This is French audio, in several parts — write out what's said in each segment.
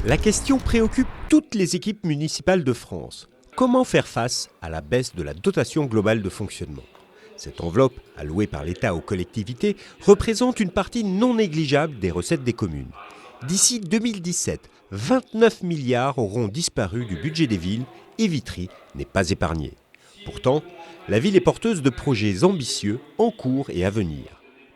La question préoccupe toutes les équipes municipales de France. Comment faire face à la baisse de la dotation globale de fonctionnement ? Cette enveloppe, allouée par l'État aux collectivités, représente une partie non négligeable des recettes des communes. D'ici 2017, 29 milliards auront disparu du budget des villes et Vitry n'est pas épargnée. Pourtant, la ville est porteuse de projets ambitieux en cours et à venir.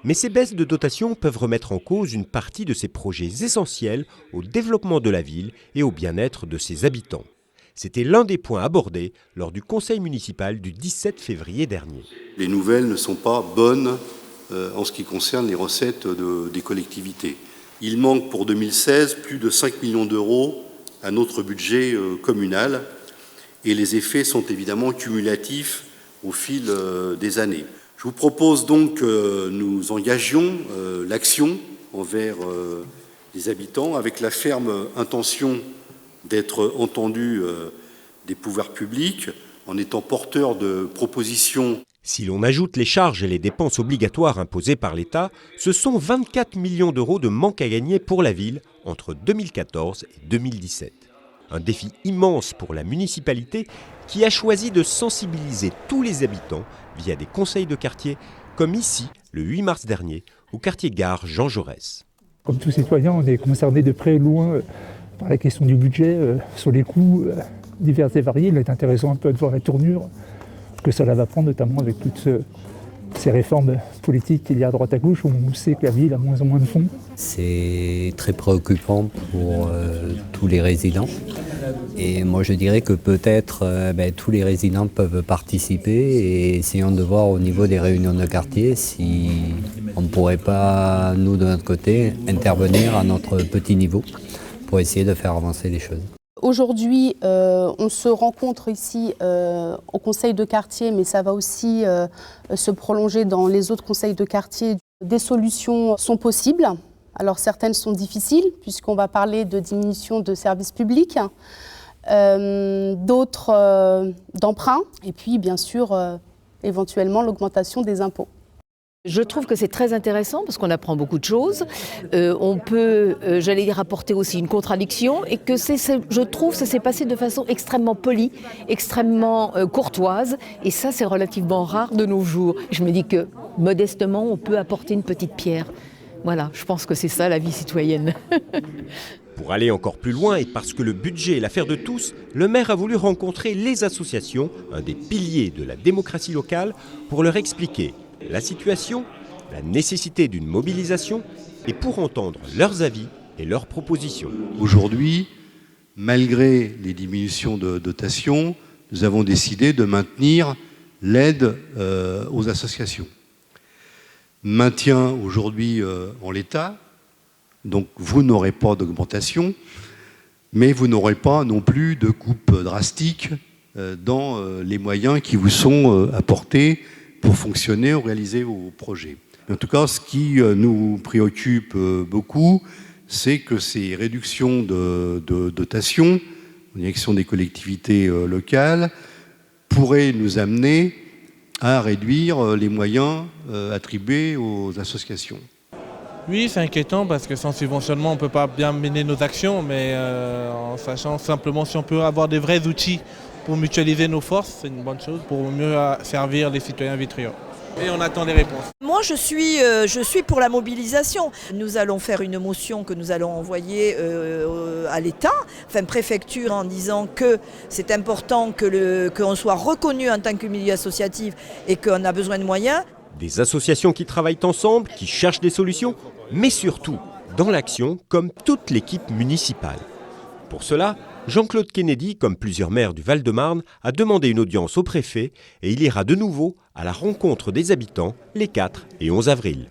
Mais ces baisses de dotation peuvent remettre en cause une partie de ces projets essentiels au développement de la ville et au bien-être de ses habitants. C'était l'un des points abordés lors du conseil municipal du 17 février dernier. Les nouvelles ne sont pas bonnes en ce qui concerne les recettes des collectivités. Il manque pour 2016 plus de 5 millions d'euros à notre budget communal et les effets sont évidemment cumulatifs au fil des années. Je vous propose donc que nous engagions l'action envers les habitants avec la ferme intention d'être entendus des pouvoirs publics en étant porteurs de propositions. Si l'on ajoute les charges et les dépenses obligatoires imposées par l'État, ce sont 24 millions d'euros de manque à gagner pour la ville entre 2014 et 2017. Un défi immense pour la municipalité qui a choisi de sensibiliser tous les habitants via des conseils de quartier, comme ici, le 8 mars dernier, au quartier Gare Jean Jaurès. Comme tout citoyen, on est concerné de près et loin par la question du budget, sur les coûts divers et variés. Il est intéressant un peu de voir la tournure que cela va prendre, notamment avec toutes ces réformes politiques qu'il y a à droite à gauche, où on sait que la ville a moins en moins de fonds. C'est très préoccupant pour tous les résidents. Et moi je dirais que peut-être tous les résidents peuvent participer et essayons de voir au niveau des réunions de quartier si on ne pourrait pas, nous de notre côté, intervenir à notre petit niveau pour essayer de faire avancer les choses. Aujourd'hui, on se rencontre ici au conseil de quartier, mais ça va aussi se prolonger dans les autres conseils de quartier. Des solutions sont possibles. Alors certaines sont difficiles, puisqu'on va parler de diminution de services publics, d'autres d'emprunts, et puis bien sûr, éventuellement, l'augmentation des impôts. Je trouve que c'est très intéressant parce qu'on apprend beaucoup de choses. On peut, j'allais dire, apporter aussi une contradiction et que je trouve que ça s'est passé de façon extrêmement polie, extrêmement courtoise. Et ça, c'est relativement rare de nos jours. Je me dis que modestement, on peut apporter une petite pierre. Voilà, je pense que c'est ça la vie citoyenne. Pour aller encore plus loin et parce que le budget est l'affaire de tous, le maire a voulu rencontrer les associations, un des piliers de la démocratie locale, pour leur expliquer la situation, la nécessité d'une mobilisation et pour entendre leurs avis et leurs propositions. Aujourd'hui, malgré les diminutions de dotation, nous avons décidé de maintenir l'aide aux associations. Maintien aujourd'hui en l'état, donc vous n'aurez pas d'augmentation, mais vous n'aurez pas non plus de coupe drastique dans les moyens qui vous sont apportés pour fonctionner ou réaliser vos projets. En tout cas, ce qui nous préoccupe beaucoup, c'est que ces réductions de dotation en direction des collectivités locales pourraient nous amener à réduire les moyens attribués aux associations. Oui, c'est inquiétant parce que sans subventionnement, on ne peut pas bien mener nos actions, mais en sachant simplement si on peut avoir des vrais outils pour mutualiser nos forces, c'est une bonne chose, pour mieux servir les citoyens vitriois. Et on attend les réponses. Moi, je suis pour la mobilisation. Nous allons faire une motion que nous allons envoyer à l'État, enfin préfecture, en disant que c'est important qu'on soit reconnu en tant que milieu associatif et qu'on a besoin de moyens. Des associations qui travaillent ensemble, qui cherchent des solutions, mais surtout dans l'action, comme toute l'équipe municipale. Pour cela, Jean-Claude Kennedy, comme plusieurs maires du Val-de-Marne, a demandé une audience au préfet et il ira de nouveau à la rencontre des habitants les 4 et 11 avril.